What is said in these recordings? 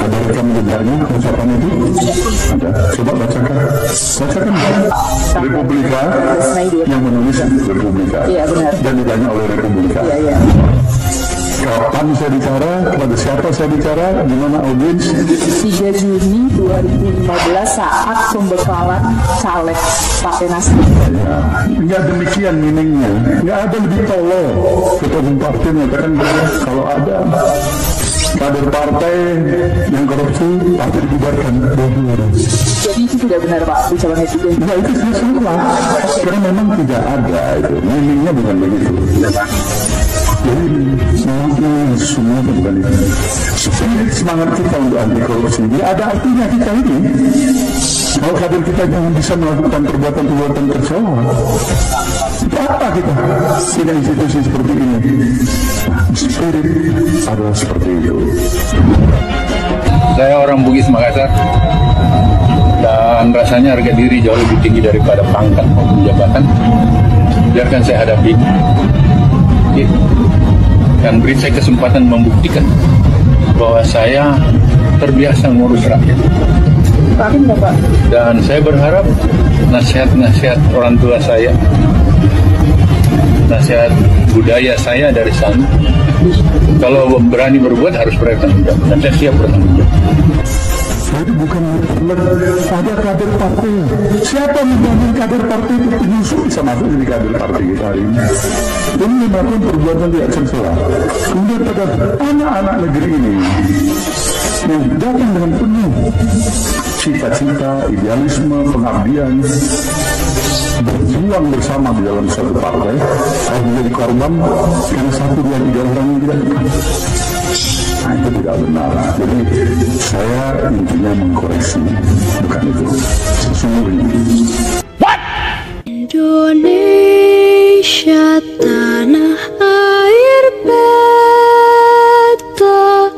Ada rekam jejaknya ucapan itu? Ada. Coba bacakan. Bacakan. Republika yang menulis Republika. Iya, benar. Dan ditanya oleh Republika. Iya, iya. Kapan saya bicara, kepada siapa saya bicara, di mana audiens? 3 Juni 2015 saat pembekalan caleg Partai Nasdem. Ya, nggak demikian meaningnya. Nggak ada lebih tolol. Ketua umum partai mengatakan kalau ada kader partai yang korupsi, partai dibubarkan. Jadi itu tidak benar Pak, ucapan itu. Ya itu salah. Karena memang tidak ada itu. Meaningnya bukan begitu. Jadi semua bukan itu. Semangat kita untuk anti korupsi ini ada artinya kita ini. Kalau kader kita jangan bisa melakukan perbuatan-perbuatan tercela, itu apa kita? Tidak institusi seperti ini. Spirit adalah seperti itu. Saya orang Bugis Makassar dan rasanya harga diri jauh lebih tinggi daripada pangkat maupun jabatan. Biarkan saya hadapi dan beri saya kesempatan membuktikan bahwa saya terbiasa ngurus rakyat. Dan saya berharap nasihat-nasihat orang tua saya, nasihat budaya saya dari sana, kalau berani berbuat harus bertanggung jawab, dan saya siap bertanggung jawab. Itu bukan ada kader partai. Siapa menjamin kader partai itu penyusup bisa masuk di kader partai kita hari ini? Ini melakukan perbuatan tidak tercela. Kemudian pada anak-anak negeri ini yang datang dengan penuh cita-cita, idealisme, pengabdian, berjuang bersama di dalam suatu partai, harus menjadi korban karena satu dua tiga orang yang tidak dekat. Nah, itu tidak benar. Jadi saya intinya mengkoreksi, bukan itu. Sesungguhnya. What? Indonesia tanah air beta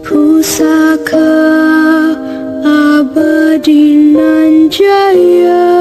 pusaka abadi nan jaya.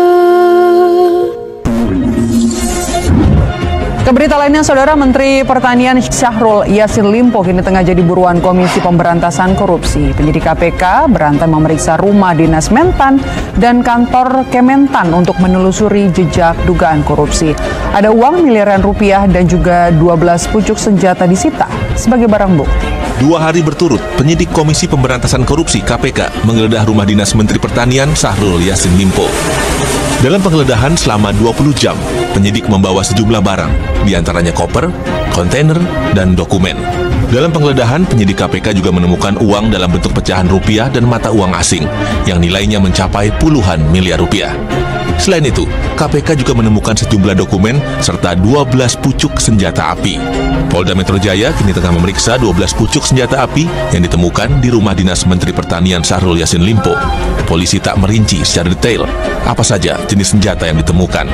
Ke berita lainnya, Saudara, Menteri Pertanian Syahrul Yassin Limpo kini tengah jadi buruan Komisi Pemberantasan Korupsi. Penyidik KPK berantai memeriksa rumah dinas Mentan dan kantor Kementan untuk menelusuri jejak dugaan korupsi. Ada uang miliaran rupiah dan juga 12 pucuk senjata disita sebagai barang bukti. 2 hari berturut, penyidik Komisi Pemberantasan Korupsi KPK menggeledah rumah dinas Menteri Pertanian Syahrul Yassin Limpo. Dalam penggeledahan selama 20 jam, penyidik membawa sejumlah barang, diantaranya koper, kontainer, dan dokumen. Dalam penggeledahan, penyidik KPK juga menemukan uang dalam bentuk pecahan rupiah dan mata uang asing, yang nilainya mencapai puluhan miliar rupiah. Selain itu, KPK juga menemukan sejumlah dokumen serta 12 pucuk senjata api. Polda Metro Jaya kini tengah memeriksa 12 pucuk senjata api yang ditemukan di rumah dinas Menteri Pertanian Syahrul Yassin Limpo. Polisi tak merinci secara detail apa saja jenis senjata yang ditemukan.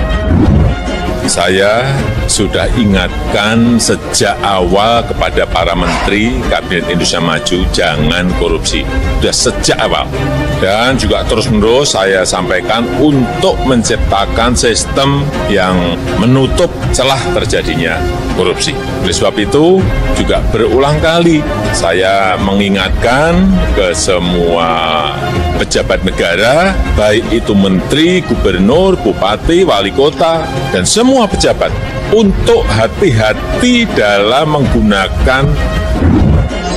Saya sudah ingatkan sejak awal kepada para menteri Kabinet Indonesia Maju, jangan korupsi. Sudah sejak awal. Dan juga terus-menerus saya sampaikan untuk menciptakan sistem yang menutup celah terjadinya korupsi. Oleh sebab itu, juga berulang kali saya mengingatkan ke semua pejabat negara, baik itu menteri, gubernur, bupati, wali kota, dan semua pejabat, untuk hati-hati dalam menggunakan.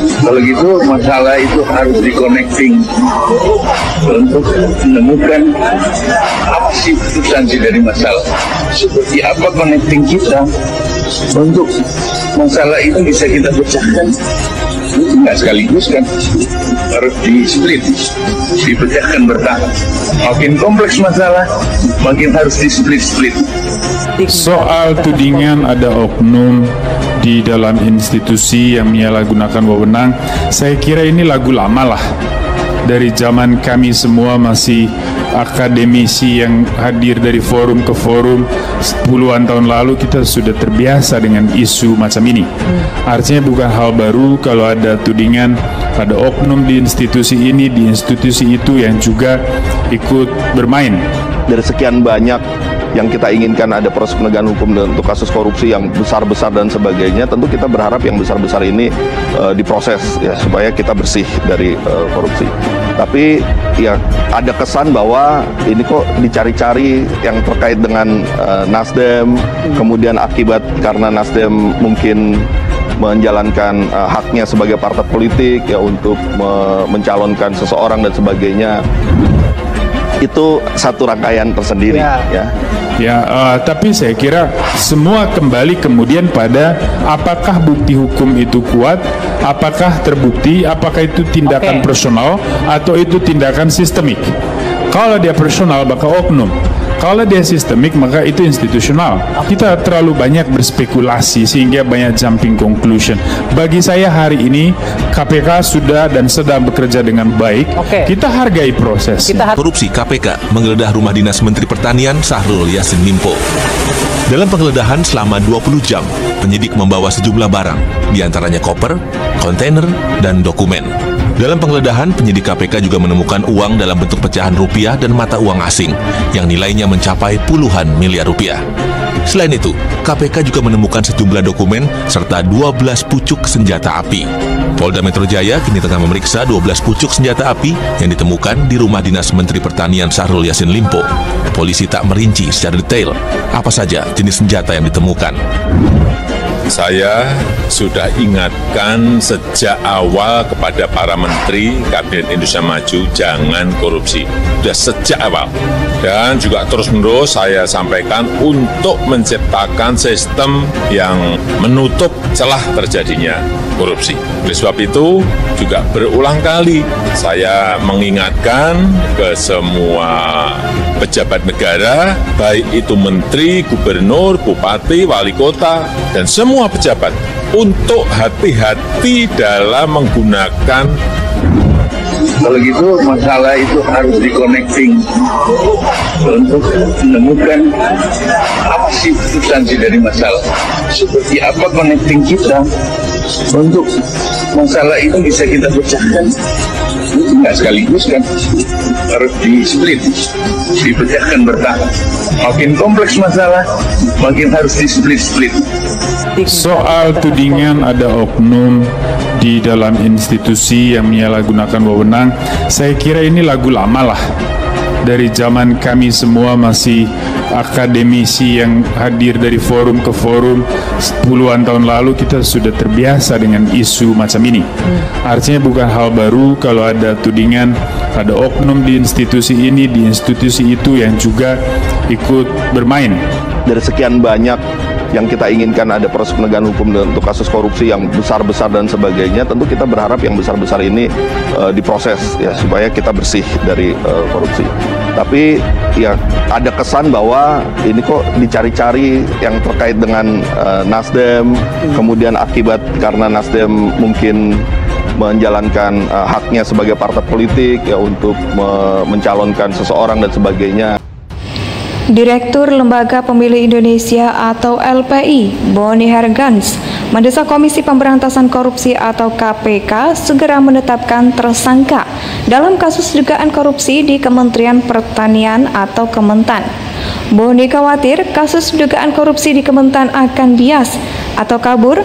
Kalau gitu masalah itu harus di-connecting untuk menemukan apa sih substansi dari masalah. Seperti apa connecting kita untuk masalah itu bisa kita pecahkan. Itu nggak sekaligus kan, harus di-split, dipecahkan bertahap. Makin kompleks masalah, makin harus di-split-split. Soal tudingan ada oknum di dalam institusi yang menyalahgunakan wewenang, saya kira ini lagu lama lah. Dari zaman kami semua masih akademisi yang hadir dari forum ke forum, puluhan tahun lalu kita sudah terbiasa dengan isu macam ini. Artinya bukan hal baru kalau ada tudingan, ada oknum di institusi ini, di institusi itu yang juga ikut bermain. Dari sekian banyak yang kita inginkan ada proses penegakan hukum untuk kasus korupsi yang besar-besar dan sebagainya, tentu kita berharap yang besar-besar ini diproses ya supaya kita bersih dari korupsi. Tapi ya ada kesan bahwa ini kok dicari-cari yang terkait dengan Nasdem, kemudian akibat karena Nasdem mungkin menjalankan haknya sebagai partai politik ya untuk mencalonkan seseorang dan sebagainya. Itu satu rangkaian tersendiri tapi saya kira semua kembali kemudian pada apakah bukti hukum itu kuat, apakah terbukti, apakah itu tindakan personal atau itu tindakan sistemik. Kalau dia personal maka oknum, kalau dia sistemik maka itu institusional. Kita terlalu banyak berspekulasi sehingga banyak jumping conclusion. Bagi saya hari ini KPK sudah dan sedang bekerja dengan baik. Kita hargai proses. Korupsi KPK menggeledah rumah dinas Menteri Pertanian Syahrul Yassin Limpo. Dalam penggeledahan selama 20 jam, penyidik membawa sejumlah barang, diantaranya koper, kontainer, dan dokumen. Dalam penggeledahan, penyidik KPK juga menemukan uang dalam bentuk pecahan rupiah dan mata uang asing yang nilainya mencapai puluhan miliar rupiah. Selain itu, KPK juga menemukan sejumlah dokumen serta 12 pucuk senjata api. Polda Metro Jaya kini tengah memeriksa 12 pucuk senjata api yang ditemukan di rumah dinas Menteri Pertanian Syahrul Yassin Limpo. Polisi tak merinci secara detail apa saja jenis senjata yang ditemukan. Saya sudah ingatkan sejak awal kepada para menteri Kabinet Indonesia Maju, jangan korupsi. Sudah sejak awal. Dan juga terus-menerus saya sampaikan untuk menciptakan sistem yang menutup celah terjadinya korupsi. Oleh sebab itu, juga berulang kali saya mengingatkan ke semua pejabat negara, baik itu menteri, gubernur, bupati, wali kota, dan semua pejabat untuk hati-hati dalam menggunakan. Kalau gitu masalah itu harus di-connecting untuk menemukan apa sih substansi dari masalah. Seperti apa connecting kita untuk masalah itu bisa kita pecahkan. Itu nggak sekaligus kan, harus di-split, dipecahkan bertahap. Makin kompleks masalah, makin harus di-split. Soal tudingan ada oknum di dalam institusi yang menyalahgunakan wewenang, saya kira ini lagu lama lah. Dari zaman kami semua masih akademisi yang hadir dari forum ke forum, puluhan tahun lalu kita sudah terbiasa dengan isu macam ini. Artinya bukan hal baru kalau ada tudingan, ada oknum di institusi ini, di institusi itu yang juga ikut bermain. Dari sekian banyak yang kita inginkan ada proses penegakan hukum untuk kasus korupsi yang besar-besar dan sebagainya, tentu kita berharap yang besar-besar ini diproses ya supaya kita bersih dari korupsi. Tapi ya ada kesan bahwa ini kok dicari-cari yang terkait dengan Nasdem, kemudian akibat karena Nasdem mungkin menjalankan haknya sebagai partai politik ya untuk mencalonkan seseorang dan sebagainya. Direktur Lembaga Pemilih Indonesia atau LPI, Boni Hergans, mendesak Komisi Pemberantasan Korupsi atau KPK segera menetapkan tersangka dalam kasus dugaan korupsi di Kementerian Pertanian atau Kementan. Boni khawatir kasus dugaan korupsi di Kementan akan bias atau kabur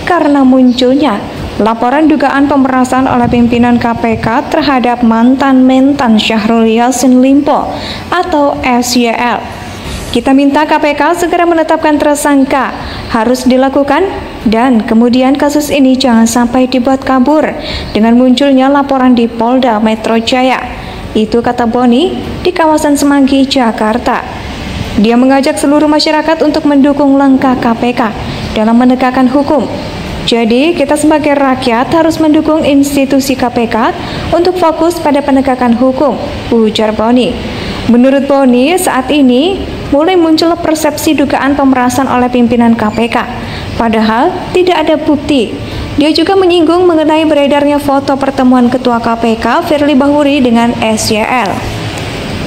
karena munculnya laporan dugaan pemerasan oleh pimpinan KPK terhadap mantan Mentan Syahrul Yassin Limpo atau SYL. Kita minta KPK segera menetapkan tersangka, harus dilakukan, dan kemudian kasus ini jangan sampai dibuat kabur dengan munculnya laporan di Polda Metro Jaya. Itu kata Boni di kawasan Semanggi, Jakarta. Dia mengajak seluruh masyarakat untuk mendukung langkah KPK dalam menegakkan hukum. Jadi, kita sebagai rakyat harus mendukung institusi KPK untuk fokus pada penegakan hukum, ujar Boni. Menurut Boni, saat ini mulai muncul persepsi dugaan pemerasan oleh pimpinan KPK, padahal tidak ada bukti. Dia juga menyinggung mengenai beredarnya foto pertemuan Ketua KPK Firly Bahuri dengan SYL.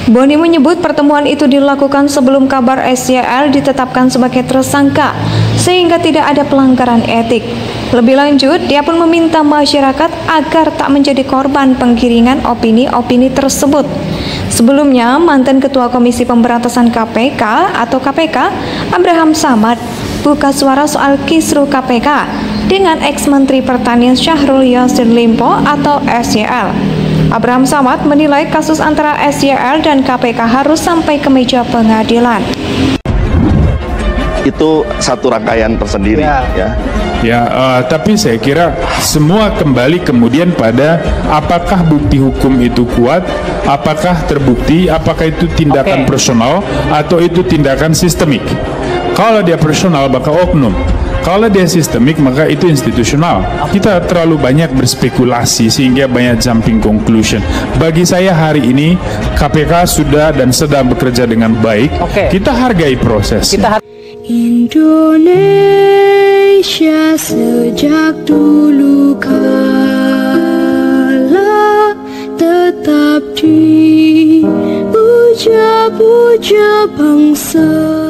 Boni menyebut pertemuan itu dilakukan sebelum kabar SYL ditetapkan sebagai tersangka, sehingga tidak ada pelanggaran etik. Lebih lanjut, dia pun meminta masyarakat agar tak menjadi korban penggiringan opini-opini tersebut. Sebelumnya, mantan Ketua Komisi Pemberantasan KPK atau KPK, Abraham Samad, buka suara soal kisruh KPK dengan ex-Menteri Pertanian Syahrul Yassin Limpo atau SYL. Abraham Samad menilai kasus antara SYL dan KPK harus sampai ke meja pengadilan. Itu satu rangkaian tersendiri, Tapi saya kira semua kembali kemudian pada apakah bukti hukum itu kuat, apakah terbukti, apakah itu tindakan personal atau itu tindakan sistemik. Kalau dia personal maka oknum, kalau dia sistemik maka itu institusional. Kita terlalu banyak berspekulasi sehingga banyak jumping conclusion. Bagi saya hari ini KPK sudah dan sedang bekerja dengan baik. Kita hargai prosesnya. Indonesia sejak dulu kala tetap dipuja-puja bangsa.